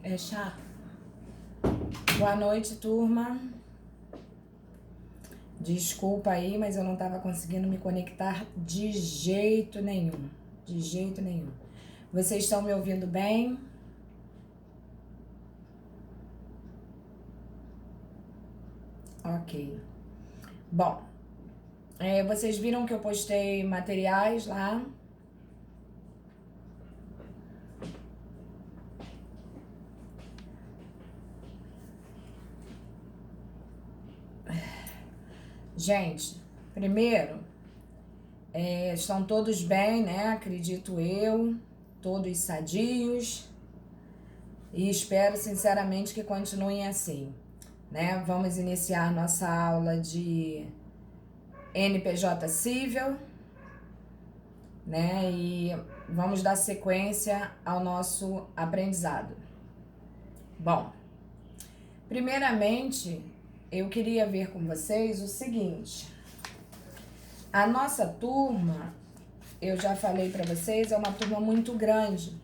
É chato. Boa noite, turma. Desculpa aí, mas eu não estava conseguindo me conectar de jeito nenhum. De jeito nenhum. Vocês estão me ouvindo bem? Ok. Bom, vocês viram que eu postei materiais lá? Gente, primeiro, estão todos bem, né? Acredito eu, todos sadios. E espero sinceramente que continuem assim, né? Vamos iniciar nossa aula de NPJ Cível, né? E vamos dar sequência ao nosso aprendizado. Bom, primeiramente, eu queria ver com vocês o seguinte. A nossa turma, eu já falei para vocês, é uma turma muito grande.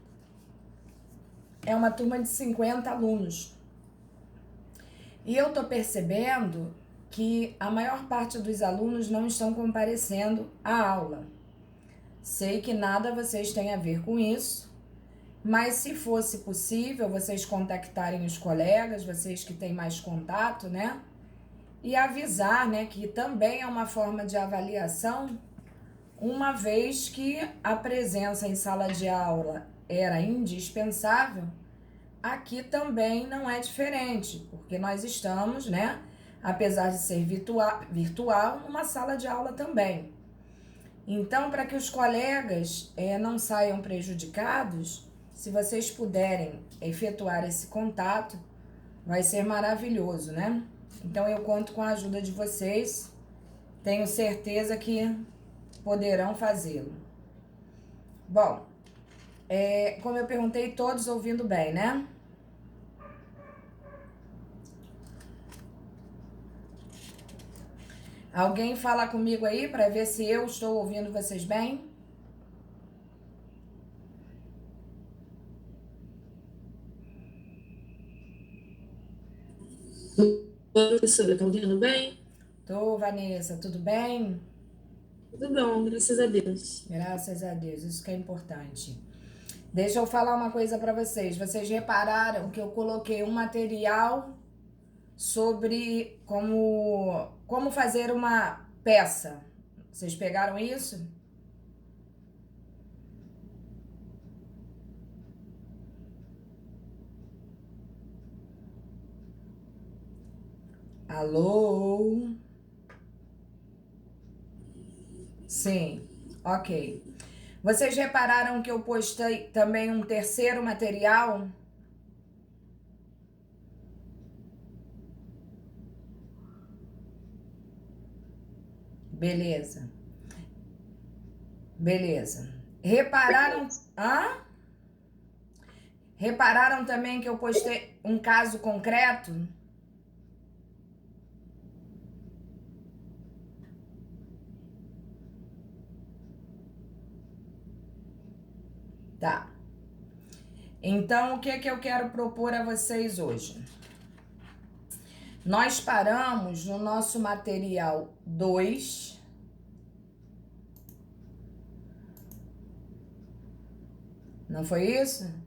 É uma turma de 50 alunos. E eu tô percebendo que a maior parte dos alunos não estão comparecendo à aula. Sei que nada vocês têm a ver com isso, mas se fosse possível vocês contactarem os colegas, vocês que têm mais contato, né? E avisar, né, que também é uma forma de avaliação, uma vez que a presença em sala de aula era indispensável, aqui também não é diferente, porque nós estamos, né, apesar de ser virtual, numa sala de aula também. Então, para que os colegas não saiam prejudicados, se vocês puderem efetuar esse contato, vai ser maravilhoso, né? Então, eu conto com a ajuda de vocês, tenho certeza que poderão fazê-lo. Bom, como eu perguntei, todos ouvindo bem, né? Alguém fala comigo aí para ver se eu estou ouvindo vocês bem? Professora, tá ouvindo bem? Tô, Vanessa, tudo bem? Tudo bom, graças a Deus. Graças a Deus, isso que é importante. Deixa eu falar uma coisa para vocês. Vocês repararam que eu coloquei um material sobre como fazer uma peça. Vocês pegaram isso? Alô? Sim, ok. Vocês repararam que eu postei também um terceiro material? Beleza. Beleza. Repararam? Hã? Repararam também que eu postei um caso concreto? Tá. Então, o que é que eu quero propor a vocês hoje? Nós paramos no nosso material 2. Não foi isso?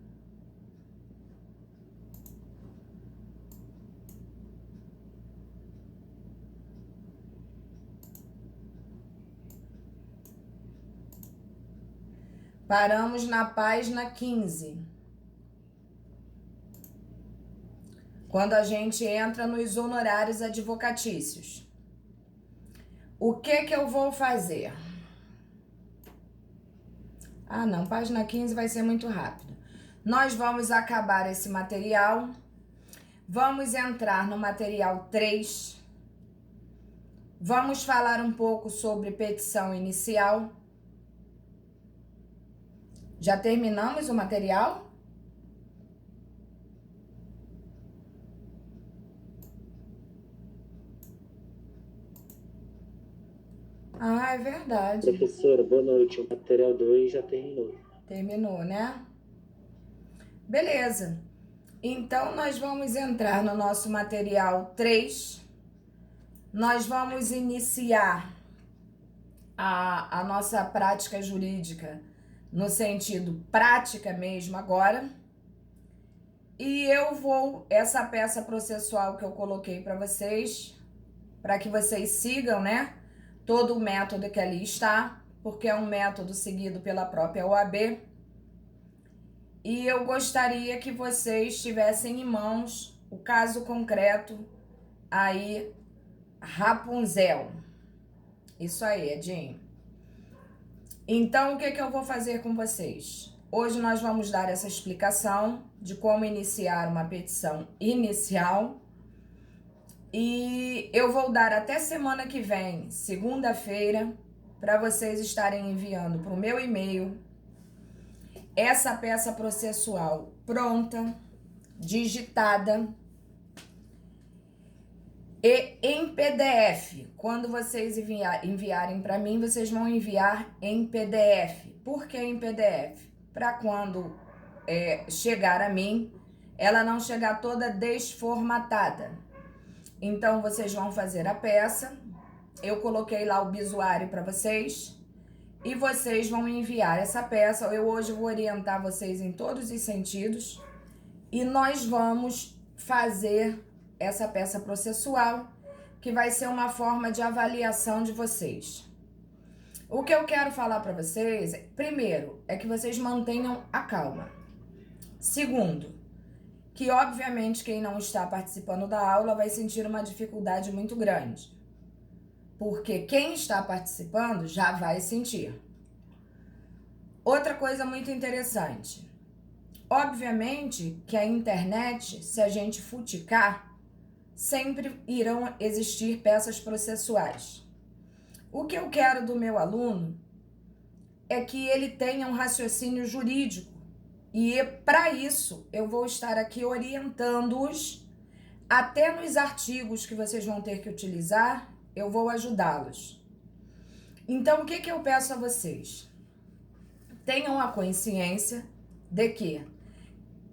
Paramos na página 15. Quando a gente entra nos honorários advocatícios. O que eu vou fazer? Ah, não, página 15 vai ser muito rápido. Nós vamos acabar esse material. Vamos entrar no material 3. Vamos falar um pouco sobre petição inicial. Já terminamos o material? Ah, é verdade. Professora, boa noite. O material 2 já terminou. Terminou, né? Beleza. Então, nós vamos entrar no nosso material 3. Nós vamos iniciar a nossa prática jurídica no sentido prática mesmo agora. E eu vou, essa peça processual que eu coloquei para vocês, para que vocês sigam, né, todo o método que ali está, porque é um método seguido pela própria OAB. E eu gostaria que vocês tivessem em mãos o caso concreto aí, Rapunzel. Isso aí, Edinho. Então, o que eu vou fazer com vocês? Hoje nós vamos dar essa explicação de como iniciar uma petição inicial. E eu vou dar até semana que vem, segunda-feira, para vocês estarem enviando para o meu e-mail essa peça processual pronta, digitada e em PDF. Quando vocês enviarem para mim, vocês vão enviar em PDF. Por que em PDF? Para quando chegar a mim, ela não chegar toda desformatada. Então, vocês vão fazer a peça. Eu coloquei lá o bisuário para vocês. E vocês vão enviar essa peça. Eu hoje vou orientar vocês em todos os sentidos. E nós vamos fazer essa peça processual, que vai ser uma forma de avaliação de vocês. O que eu quero falar para vocês, primeiro, é que vocês mantenham a calma. Segundo, que obviamente quem não está participando da aula vai sentir uma dificuldade muito grande. Porque quem está participando já vai sentir. Outra coisa muito interessante. Obviamente que a internet, se a gente futicar, sempre irão existir peças processuais. O que eu quero do meu aluno é que ele tenha um raciocínio jurídico. E para isso eu vou estar aqui orientando-os, até nos artigos que vocês vão ter que utilizar, eu vou ajudá-los. Então, o que eu peço a vocês? Tenham a consciência de que,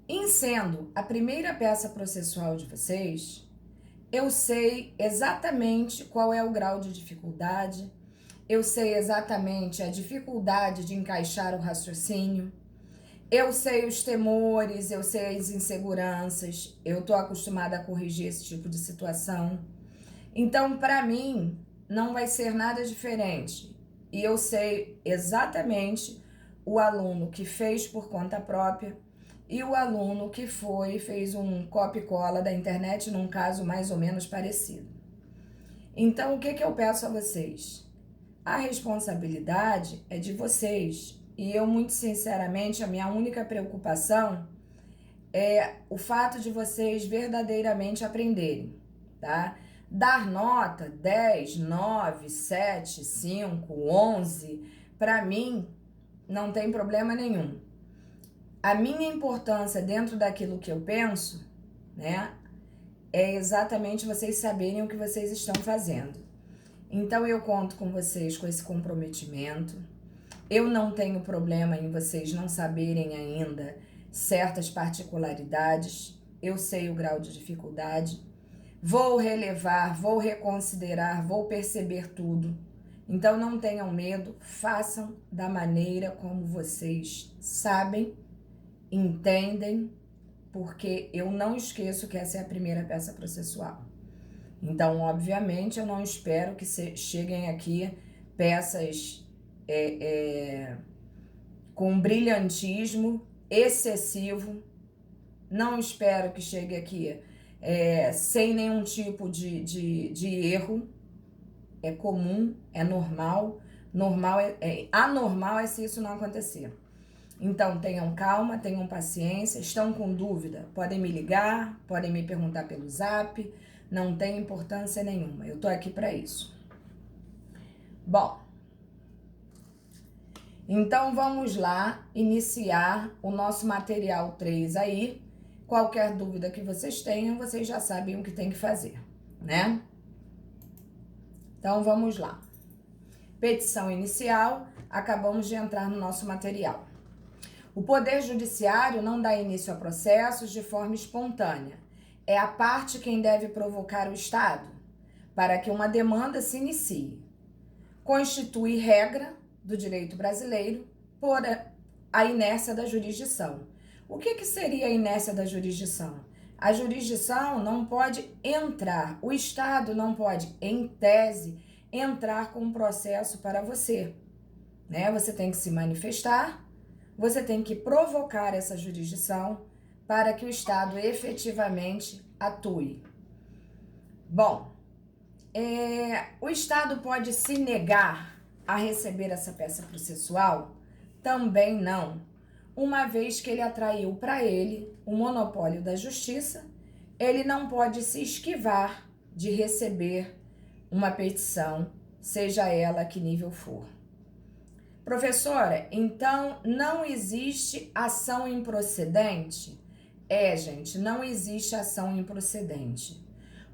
em sendo a primeira peça processual de vocês, eu sei exatamente qual é o grau de dificuldade, eu sei exatamente a dificuldade de encaixar o raciocínio, eu sei os temores, eu sei as inseguranças, eu estou acostumada a corrigir esse tipo de situação. Então, para mim, não vai ser nada diferente. E eu sei exatamente o aluno que fez por conta própria e o aluno que fez um copia e cola da internet, num caso mais ou menos parecido. Então, o que eu peço a vocês? A responsabilidade é de vocês. E eu, muito sinceramente, a minha única preocupação é o fato de vocês verdadeiramente aprenderem, tá? Dar nota 10, 9, 7, 5, 11, para mim, não tem problema nenhum. A minha importância dentro daquilo que eu penso, né, é exatamente vocês saberem o que vocês estão fazendo. Então, eu conto com vocês com esse comprometimento. Eu não tenho problema em vocês não saberem ainda certas particularidades. Eu sei o grau de dificuldade. Vou relevar, vou reconsiderar, vou perceber tudo. Então, não tenham medo, façam da maneira como vocês sabem, entendem, porque eu não esqueço que essa é a primeira peça processual. Então, obviamente, eu não espero que cheguem aqui peças com brilhantismo excessivo. Não espero que chegue aqui sem nenhum tipo de erro. É comum, é normal. Anormal é se isso não acontecer. Então, tenham calma, tenham paciência. Estão com dúvida? Podem me ligar, podem me perguntar pelo zap. Não tem importância nenhuma. Eu tô aqui para isso. Bom, então vamos lá iniciar o nosso material 3 aí. Qualquer dúvida que vocês tenham, vocês já sabem o que tem que fazer, né? Então vamos lá. Petição inicial, acabamos de entrar no nosso material. O Poder Judiciário não dá início a processos de forma espontânea. É a parte quem deve provocar o Estado para que uma demanda se inicie. Constitui regra do direito brasileiro por a inércia da jurisdição. O que seria a inércia da jurisdição? A jurisdição não pode entrar, o Estado não pode, em tese, entrar com um processo para você, né? Você tem que se manifestar, você tem que provocar essa jurisdição para que o Estado efetivamente atue. Bom, o Estado pode se negar a receber essa peça processual? Também não. Uma vez que ele atraiu para ele o monopólio da justiça, ele não pode se esquivar de receber uma petição, seja ela que nível for. Professora, então não existe ação improcedente? Gente, não existe ação improcedente.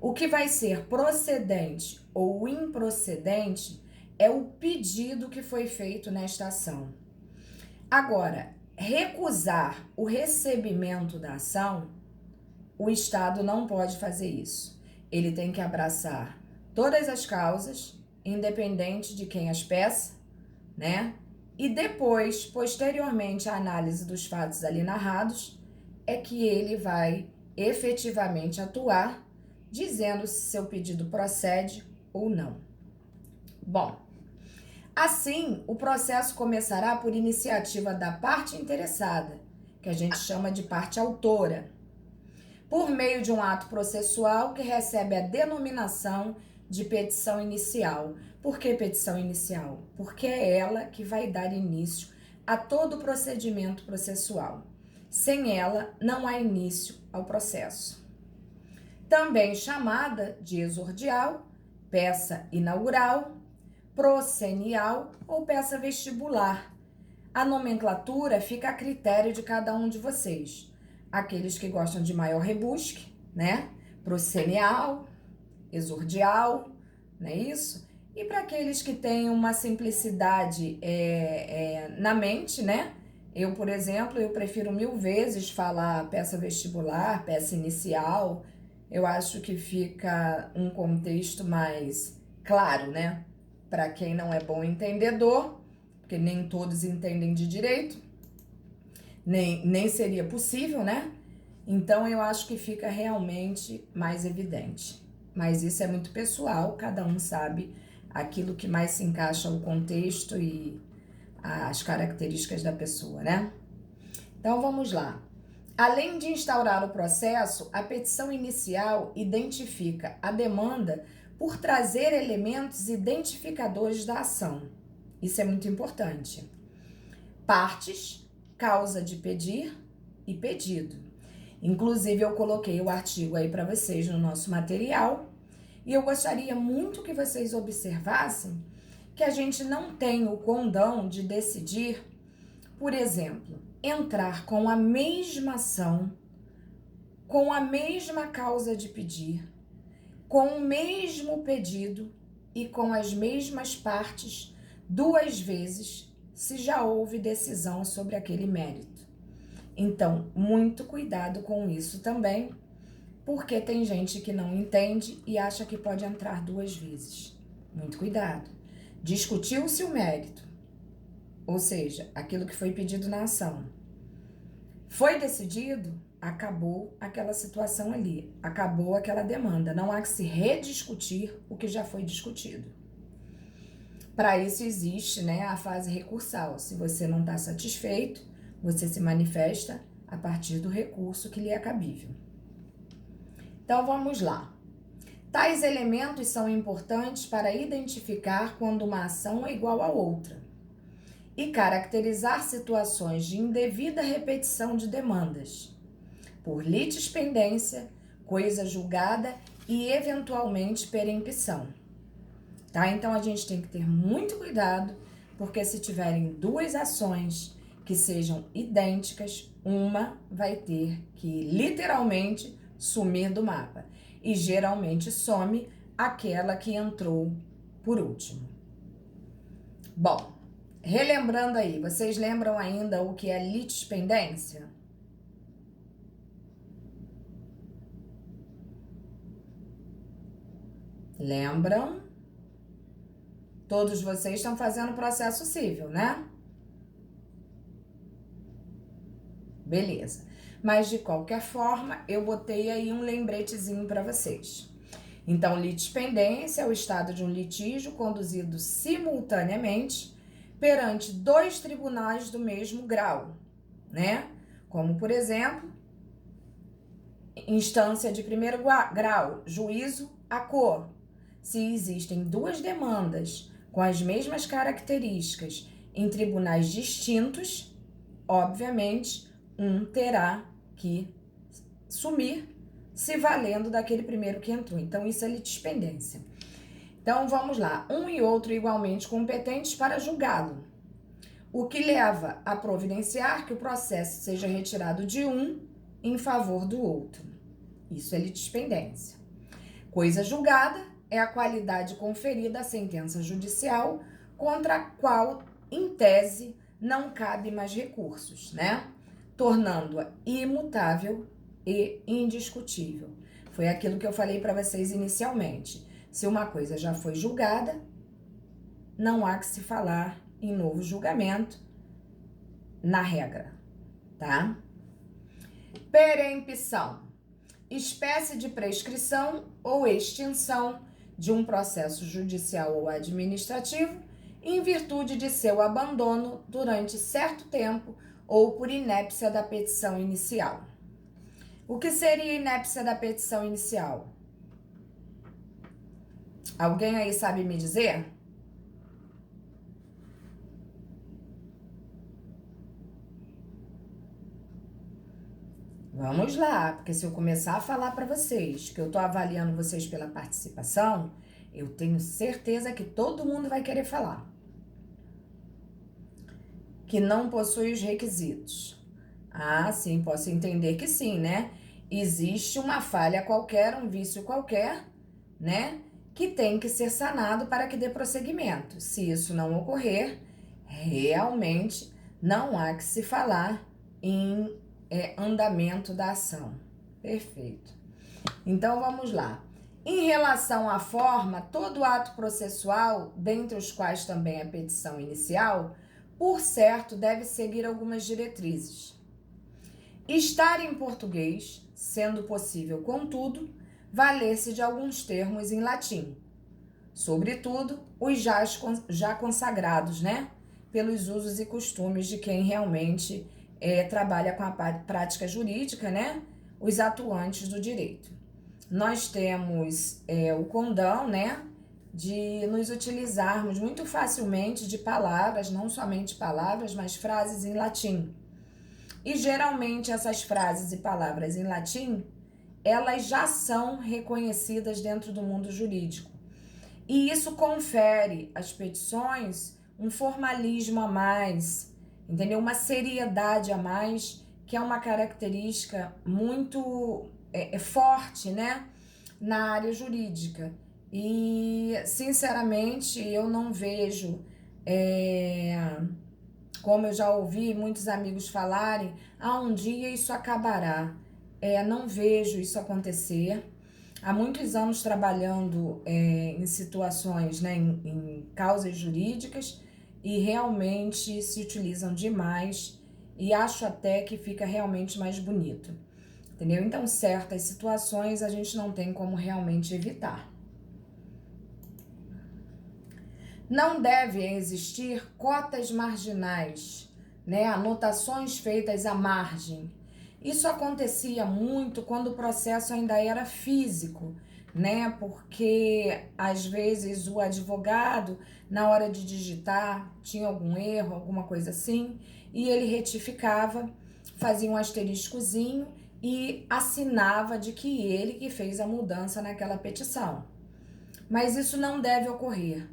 O que vai ser procedente ou improcedente é o pedido que foi feito nesta ação. Agora, recusar o recebimento da ação, o Estado não pode fazer isso. Ele tem que abraçar todas as causas, independente de quem as peça, né? E depois, posteriormente à análise dos fatos ali narrados, é que ele vai efetivamente atuar, dizendo se seu pedido procede ou não. Bom, assim, o processo começará por iniciativa da parte interessada, que a gente chama de parte autora, por meio de um ato processual que recebe a denominação de petição inicial. Por que petição inicial? Porque é ela que vai dar início a todo o procedimento processual. Sem ela, não há início ao processo. Também chamada de exordial, peça inaugural, procenial ou peça vestibular. A nomenclatura fica a critério de cada um de vocês. Aqueles que gostam de maior rebusque, né? Procenial, exordial, não é isso? E para aqueles que têm uma simplicidade na mente, né? Eu, por exemplo, eu prefiro 1000 vezes falar peça vestibular, peça inicial. Eu acho que fica um contexto mais claro, né? Para quem não é bom entendedor, porque nem todos entendem de direito, nem seria possível, né? Então eu acho que fica realmente mais evidente. Mas isso é muito pessoal, cada um sabe aquilo que mais se encaixa ao contexto e as características da pessoa, né? Então vamos lá. Além de instaurar o processo, a petição inicial identifica a demanda por trazer elementos identificadores da ação. Isso é muito importante. Partes, causa de pedir e pedido. Inclusive, eu coloquei o artigo aí para vocês no nosso material e eu gostaria muito que vocês observassem que a gente não tem o condão de decidir, por exemplo, entrar com a mesma ação, com a mesma causa de pedir, com o mesmo pedido e com as mesmas partes 2 vezes, se já houve decisão sobre aquele mérito. Então, muito cuidado com isso também, porque tem gente que não entende e acha que pode entrar 2 vezes. Muito cuidado. Discutiu-se o mérito, ou seja, aquilo que foi pedido na ação. Foi decidido, acabou aquela situação ali, acabou aquela demanda. Não há que se rediscutir o que já foi discutido. Para isso existe, né, a fase recursal. Se você não está satisfeito, você se manifesta a partir do recurso que lhe é cabível. Então vamos lá. Tais elementos são importantes para identificar quando uma ação é igual a outra e caracterizar situações de indevida repetição de demandas, por litispendência, coisa julgada e eventualmente perempção. Tá? Então a gente tem que ter muito cuidado, porque se tiverem 2 ações que sejam idênticas, uma vai ter que literalmente sumir do mapa. E geralmente some aquela que entrou por último. Bom, Relembrando aí, vocês lembram ainda o que é litispendência? Lembram? Todos vocês estão fazendo processo civil, né? Beleza. Mas de qualquer forma, eu botei aí um lembretezinho para vocês. Então, litispendência é o estado de um litígio conduzido simultaneamente perante dois tribunais do mesmo grau, né? Como, por exemplo, instância de primeiro grau, juízo a cor. Se existem duas demandas com as mesmas características em tribunais distintos, obviamente, um terá que sumir se valendo daquele primeiro que entrou. Então, isso é litispendência. Então, vamos lá. Um e outro igualmente competentes para julgá-lo, o que leva a providenciar que o processo seja retirado de um em favor do outro. Isso é litispendência. Coisa julgada é a qualidade conferida à sentença judicial contra a qual, em tese, não cabe mais recursos, né? Tornando-a imutável e indiscutível. Foi aquilo que eu falei para vocês inicialmente. Se uma coisa já foi julgada, não há que se falar em novo julgamento na regra, tá? Perempção, espécie de prescrição ou extinção de um processo judicial ou administrativo em virtude de seu abandono durante certo tempo ou por inépcia da petição inicial. O que seria inépcia da petição inicial? Alguém aí sabe me dizer? Vamos lá, porque se eu começar a falar para vocês que eu tô avaliando vocês pela participação, eu tenho certeza que todo mundo vai querer falar. Que não possui os requisitos. Ah, sim, posso entender que sim, né? Existe uma falha qualquer, um vício qualquer, né? Que tem que ser sanado para que dê prosseguimento. Se isso não ocorrer, realmente não há que se falar em andamento da ação. Perfeito. Então vamos lá. Em relação à forma, todo ato processual, dentre os quais também a petição inicial, por certo, deve seguir algumas diretrizes. Estar em português, sendo possível, contudo, valer-se de alguns termos em latim, sobretudo os já consagrados, né? Pelos usos e costumes de quem realmente trabalha com a prática jurídica, né? Os atuantes do direito. Nós temos o condão, né? De nos utilizarmos muito facilmente de palavras, não somente palavras, mas frases em latim. E geralmente essas frases e palavras em latim, elas já são reconhecidas dentro do mundo jurídico. E isso confere às petições um formalismo a mais, entendeu? Uma seriedade a mais, que é uma característica muito forte, né? Na área jurídica. E, sinceramente, eu não vejo, como eu já ouvi muitos amigos falarem, um dia isso acabará. Não vejo isso acontecer. Há muitos anos trabalhando em situações, né, em causas jurídicas, e realmente se utilizam demais, e acho até que fica realmente mais bonito, entendeu? Então, certas situações a gente não tem como realmente evitar. Não devem existir cotas marginais, né, anotações feitas à margem. Isso acontecia muito quando o processo ainda era físico, né? Porque às vezes o advogado, na hora de digitar, tinha algum erro, alguma coisa assim, e ele retificava, fazia um asteriscozinho e assinava de que ele que fez a mudança naquela petição. Mas isso não deve ocorrer.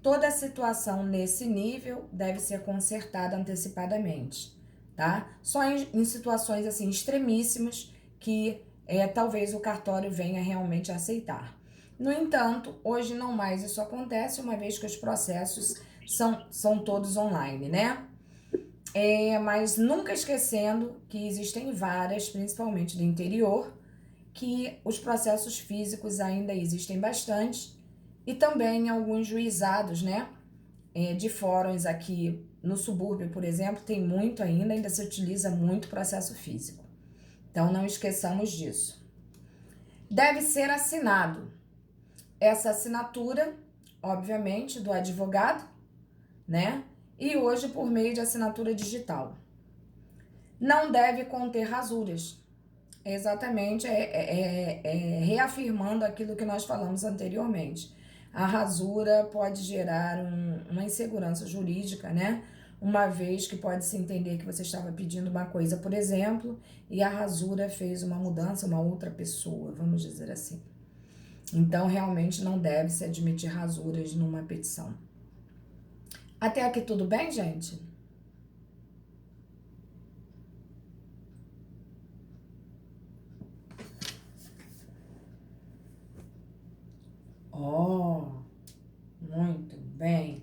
Toda situação nesse nível deve ser consertada antecipadamente, tá? Só em situações assim extremíssimas que talvez o cartório venha realmente aceitar. No entanto, hoje não mais isso acontece, uma vez que os processos são todos online, né? Mas nunca esquecendo que existem várias, principalmente do interior, que os processos físicos ainda existem bastante, e também alguns juizados, né? De fóruns aqui no subúrbio, por exemplo, tem muito ainda se utiliza muito processo físico. Então, não esqueçamos disso. Deve ser assinado. Essa assinatura, obviamente, do advogado, né? E hoje por meio de assinatura digital. Não deve conter rasuras. Exatamente, reafirmando aquilo que nós falamos anteriormente. A rasura pode gerar uma insegurança jurídica, né? Uma vez que pode se entender que você estava pedindo uma coisa, por exemplo, e a rasura fez uma mudança, uma outra pessoa, vamos dizer assim. Então, realmente não deve se admitir rasuras numa petição. Até aqui tudo bem, gente? Muito bem.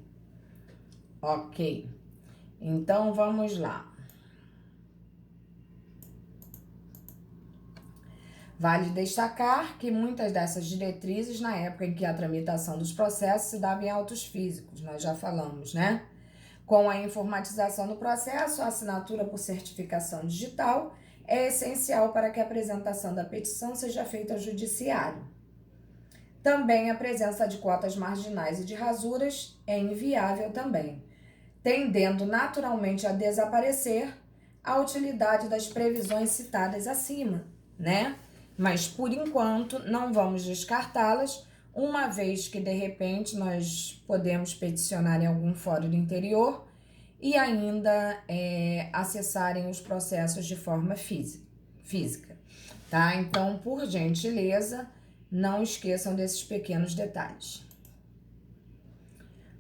Ok. Então, vamos lá. Vale destacar que muitas dessas diretrizes, na época em que a tramitação dos processos se dava em autos físicos, nós já falamos, né? Com a informatização do processo, a assinatura por certificação digital é essencial para que a apresentação da petição seja feita ao judiciário. Também a presença de cotas marginais e de rasuras é inviável também, tendendo naturalmente a desaparecer a utilidade das previsões citadas acima, né? Mas, por enquanto, não vamos descartá-las, uma vez que, de repente, nós podemos peticionar em algum fórum do interior e ainda acessarem os processos de forma física, tá? Então, por gentileza, não esqueçam desses pequenos detalhes.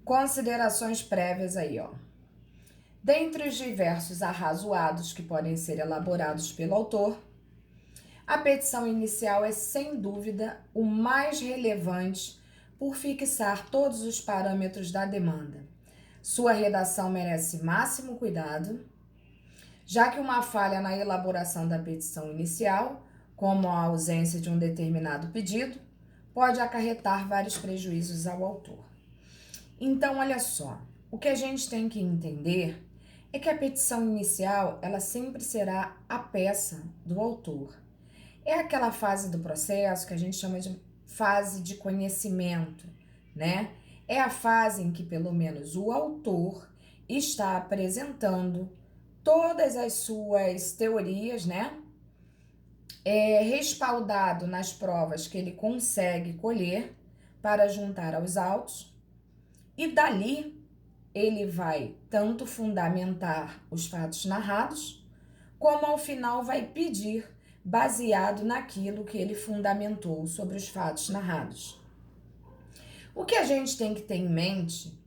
Considerações prévias aí, ó. Dentre os diversos arrazoados que podem ser elaborados pelo autor, a petição inicial é, sem dúvida, o mais relevante por fixar todos os parâmetros da demanda. Sua redação merece máximo cuidado, já que uma falha na elaboração da petição inicial, como a ausência de um determinado pedido, pode acarretar vários prejuízos ao autor. Então, olha só, o que a gente tem que entender é que a petição inicial, ela sempre será a peça do autor. É aquela fase do processo que a gente chama de fase de conhecimento, né? É a fase em que, pelo menos, o autor está apresentando todas as suas teorias, né? Respaldado nas provas que ele consegue colher para juntar aos autos, e dali ele vai tanto fundamentar os fatos narrados, como ao final vai pedir baseado naquilo que ele fundamentou sobre os fatos narrados. O que a gente tem que ter em mente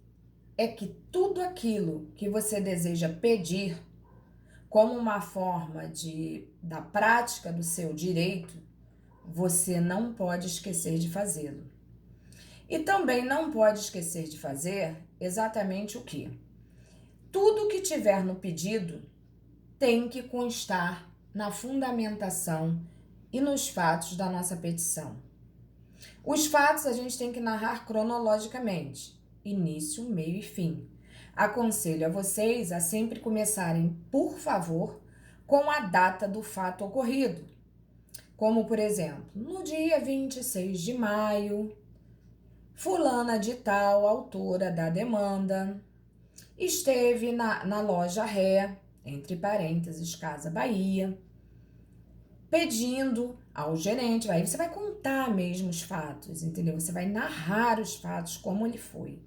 é que tudo aquilo que você deseja pedir como uma forma da prática do seu direito, você não pode esquecer de fazê-lo. E também não pode esquecer de fazer exatamente o quê? Tudo que tiver no pedido tem que constar na fundamentação e nos fatos da nossa petição. Os fatos a gente tem que narrar cronologicamente, início, meio e fim. Aconselho a vocês a sempre começarem, por favor, com a data do fato ocorrido. Como, por exemplo, no dia 26 de maio, fulana de tal, autora da demanda, esteve na loja Ré, entre parênteses, Casa Bahia, pedindo ao gerente, aí você vai contar mesmo os fatos, entendeu? Você vai narrar os fatos como ele foi.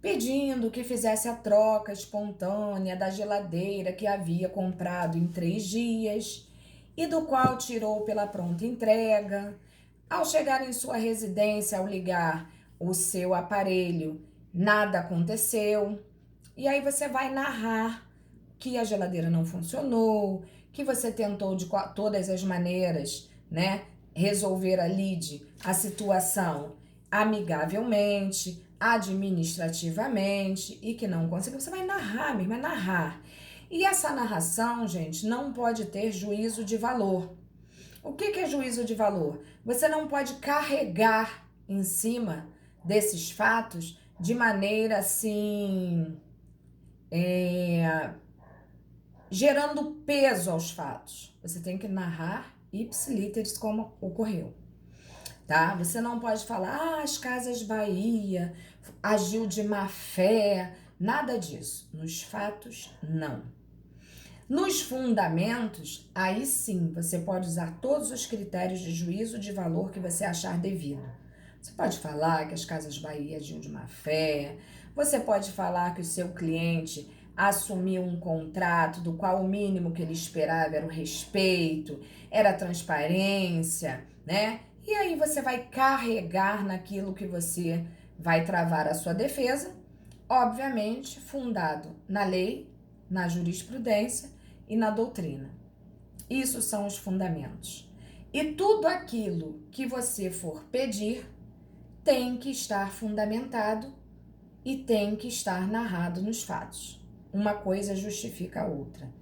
Pedindo que fizesse a troca espontânea da geladeira que havia comprado em 3 dias e do qual tirou pela pronta entrega. Ao chegar em sua residência, ao ligar o seu aparelho, nada aconteceu. E aí você vai narrar que a geladeira não funcionou, que você tentou de todas as maneiras, né, resolver a situação, amigavelmente, administrativamente e que não conseguiu. Você vai narrar, mesmo, vai narrar. E essa narração, gente, não pode ter juízo de valor. O que é juízo de valor? Você não pode carregar em cima desses fatos de maneira assim, gerando peso aos fatos. Você tem que narrar ipsiliteris como ocorreu, tá? Você não pode falar, as Casas Bahia agiu de má fé, nada disso. Nos fatos, não. Nos fundamentos, aí sim, você pode usar todos os critérios de juízo de valor que você achar devido. Você pode falar que as Casas Bahia agiu de má fé, você pode falar que o seu cliente assumiu um contrato do qual o mínimo que ele esperava era o respeito, era a transparência, né? E aí você vai carregar naquilo que você vai travar a sua defesa, obviamente fundado na lei, na jurisprudência e na doutrina. Isso são os fundamentos. E tudo aquilo que você for pedir tem que estar fundamentado e tem que estar narrado nos fatos. Uma coisa justifica a outra.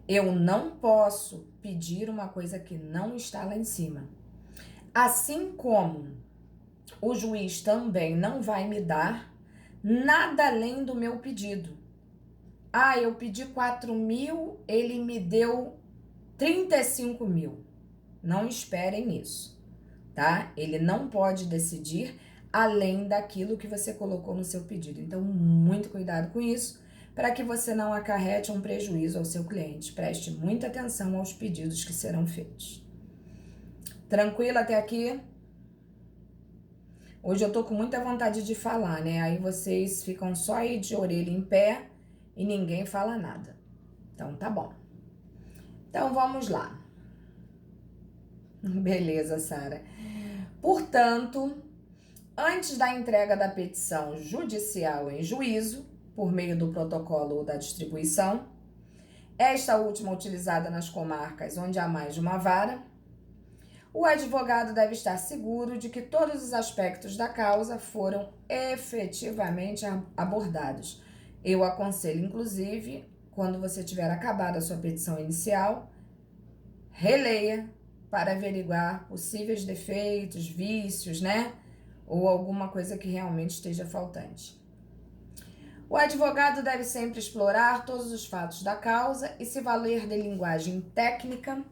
Eu não posso pedir uma coisa que não está lá em cima. Assim como o juiz também não vai me dar nada além do meu pedido. Ah, eu pedi 4.000, ele me deu 35.000. Não esperem isso, tá? Ele não pode decidir além daquilo que você colocou no seu pedido. Então, muito cuidado com isso, para que você não acarrete um prejuízo ao seu cliente. Preste muita atenção aos pedidos que serão feitos. Tranquilo até aqui? Hoje eu tô com muita vontade de falar, né? Aí vocês ficam só aí de orelha em pé e ninguém fala nada. Então, tá bom. Então, vamos lá. Beleza, Sara. Portanto, antes da entrega da petição judicial em juízo, por meio do protocolo ou da distribuição, esta última utilizada nas comarcas onde há mais de uma vara, o advogado deve estar seguro de que todos os aspectos da causa foram efetivamente abordados. Eu aconselho, inclusive, quando você tiver acabado a sua petição inicial, releia para averiguar possíveis defeitos, vícios, né? Ou alguma coisa que realmente esteja faltante. O advogado deve sempre explorar todos os fatos da causa e se valer de linguagem técnica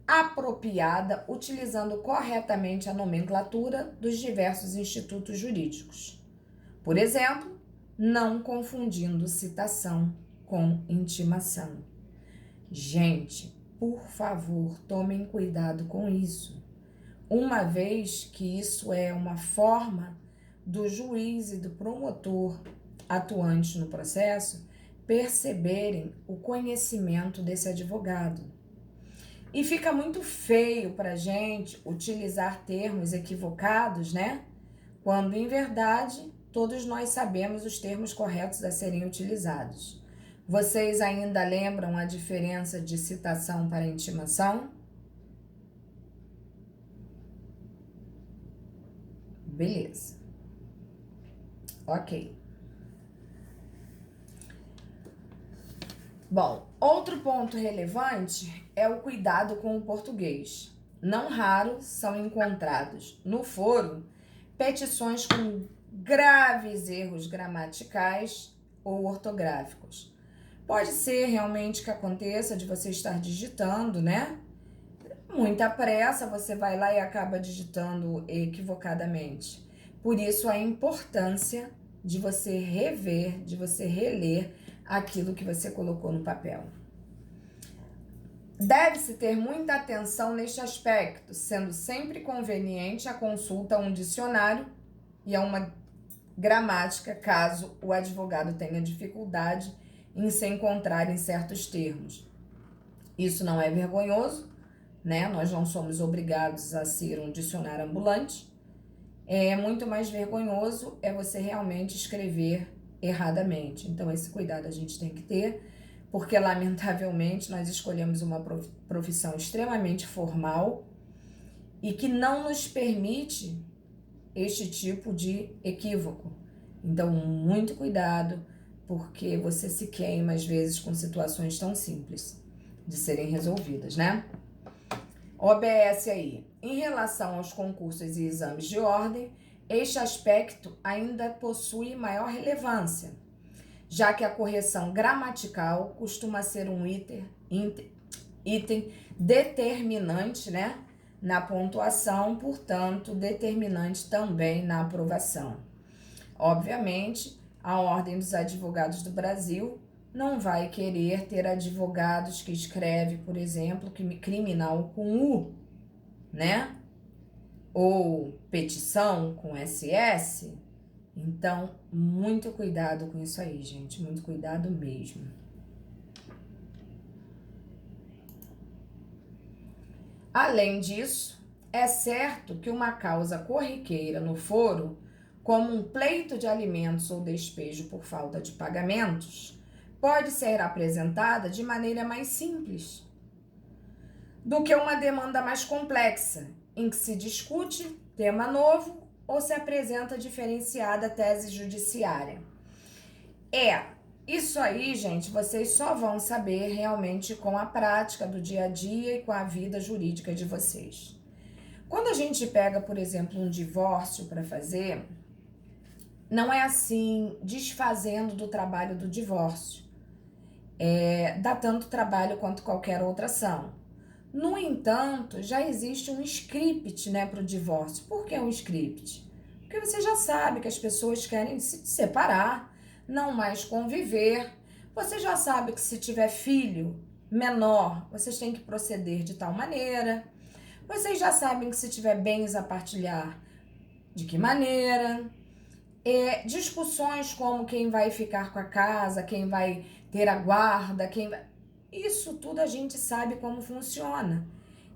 apropriada, utilizando corretamente a nomenclatura dos diversos institutos jurídicos. Por exemplo, não confundindo citação com intimação. Gente, por favor, tomem cuidado com isso, uma vez que isso é uma forma do juiz e do promotor atuantes no processo perceberem o conhecimento desse advogado. E fica muito feio para gente utilizar termos equivocados, né? Quando, em verdade, todos nós sabemos os termos corretos a serem utilizados. Vocês ainda lembram a diferença de citação para intimação? Beleza. Ok. Bom, outro ponto relevante é o cuidado com o português. Não raro são encontrados no foro petições com graves erros gramaticais ou ortográficos. Pode ser realmente que aconteça de você estar digitando, né? Muita pressa, você vai lá e acaba digitando equivocadamente. Por isso a importância de você rever, de você reler aquilo que você colocou no papel. Deve-se ter muita atenção neste aspecto, sendo sempre conveniente a consulta a um dicionário e a uma gramática, caso o advogado tenha dificuldade em se encontrar em certos termos. Isso não é vergonhoso, né? Nós não somos obrigados a ser um dicionário ambulante. É muito mais vergonhoso é você realmente escrever erradamente. Então, esse cuidado a gente tem que ter, porque, lamentavelmente, nós escolhemos uma profissão extremamente formal e que não nos permite este tipo de equívoco. Então, muito cuidado, porque você se queima às vezes com situações tão simples de serem resolvidas, né? OBS aí. Em relação aos concursos e exames de ordem, este aspecto ainda possui maior relevância, já que a correção gramatical costuma ser um item determinante, né, na pontuação, portanto, determinante também na aprovação. Obviamente, a Ordem dos Advogados do Brasil não vai querer ter advogados que escrevem, por exemplo, criminal com U, né? Ou petição com SS. Então, muito cuidado com isso aí, gente. Muito cuidado mesmo. Além disso, é certo que uma causa corriqueira no foro, como um pleito de alimentos ou despejo por falta de pagamentos, pode ser apresentada de maneira mais simples do que uma demanda mais complexa, em que se discute tema novo ou se apresenta diferenciada tese judiciária. Isso aí, gente, vocês só vão saber realmente com a prática do dia a dia e com a vida jurídica de vocês. Quando a gente pega, por exemplo, um divórcio para fazer, não é assim desfazendo do trabalho do divórcio. Dá tanto trabalho quanto qualquer outra ação. No entanto, já existe um script, né, para o divórcio. Por que um script? Porque você já sabe que as pessoas querem se separar, não mais conviver. Você já sabe que se tiver filho menor, vocês têm que proceder de tal maneira. Vocês já sabem que se tiver bens a partilhar, de que maneira. Discussões como quem vai ficar com a casa, quem vai ter a guarda, isso tudo a gente sabe como funciona.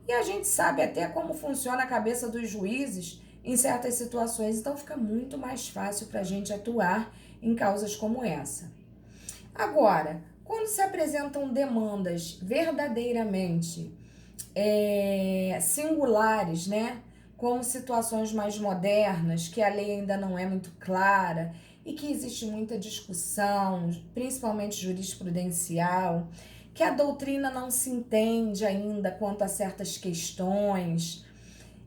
E a gente sabe até como funciona a cabeça dos juízes em certas situações. Então fica muito mais fácil para a gente atuar em causas como essa. Agora, quando se apresentam demandas verdadeiramente singulares, né? Como situações mais modernas, que a lei ainda não é muito clara e que existe muita discussão, principalmente jurisprudencial, que a doutrina não se entende ainda quanto a certas questões.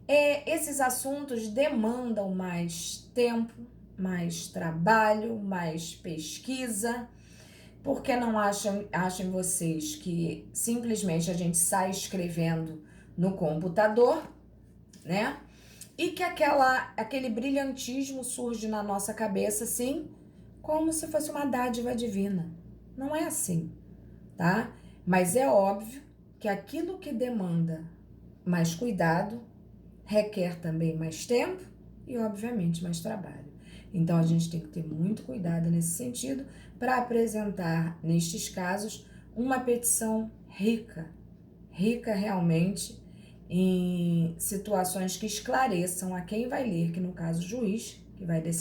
Esses assuntos demandam mais tempo, mais trabalho, mais pesquisa, porque não achem vocês que simplesmente a gente sai escrevendo no computador, né? E que aquele brilhantismo surge na nossa cabeça, assim, como se fosse uma dádiva divina. Não é assim, tá? Mas é óbvio que aquilo que demanda mais cuidado requer também mais tempo e, obviamente, mais trabalho. Então, a gente tem que ter muito cuidado nesse sentido para apresentar, nestes casos, uma petição rica realmente em situações que esclareçam a quem vai ler, que no caso o juiz, que vai decidir.